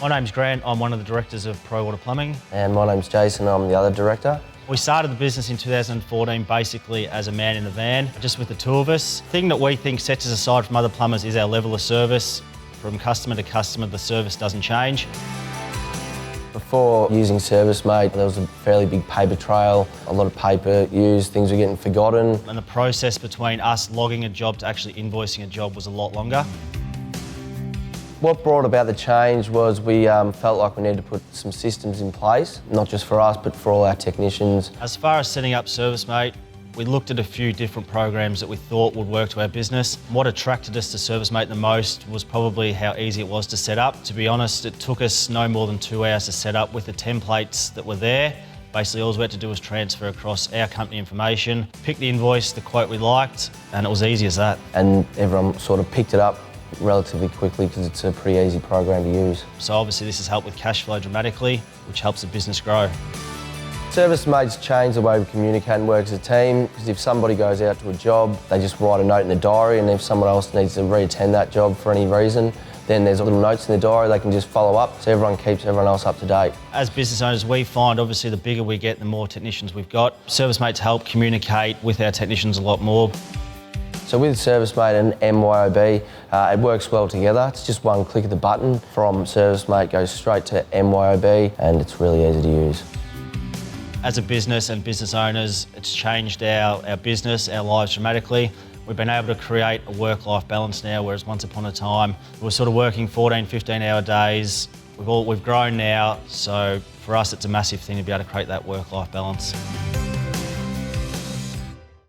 My name's Grant, I'm one of the directors of Prowater Plumbing. And my name's Jason, I'm the other director. We started the business in 2014 basically as a man in the van, just with the two of us. The thing that we think sets us aside from other plumbers is our level of service. From customer to customer, the service doesn't change. Before using ServiceM8, there was a fairly big paper trail, a lot of paper used, things were getting forgotten. And the process between us logging a job to actually invoicing a job was a lot longer. What brought about the change was we felt like we needed to put some systems in place, not just for us, but for all our technicians. As far as setting up ServiceM8, we looked at a few different programs that we thought would work to our business. What attracted us to ServiceM8 the most was probably how easy it was to set up. To be honest, it took us no more than 2 hours to set up with the templates that were there. Basically, all we had to do was transfer across our company information, pick the invoice, the quote we liked, and it was easy as that. And everyone sort of picked it up relatively quickly because it's a pretty easy program to use. So obviously this has helped with cash flow dramatically, which helps the business grow. ServiceM8's changed the way we communicate and work as a team, because if somebody goes out to a job, they just write a note in the diary, and if someone else needs to re-attend that job for any reason, then there's little notes in the diary, they can just follow up, so everyone keeps everyone else up to date. As business owners, we find obviously the bigger we get, the more technicians we've got. ServiceM8's help communicate with our technicians a lot more. So with ServiceM8 and MYOB, it works well together. It's just one click of the button from ServiceM8 goes straight to MYOB, and it's really easy to use. As a business and business owners, it's changed our business, our lives dramatically. We've been able to create a work-life balance now, whereas once upon a time, we were sort of working 14, 15-hour days. We've grown now, so for us it's a massive thing to be able to create that work-life balance.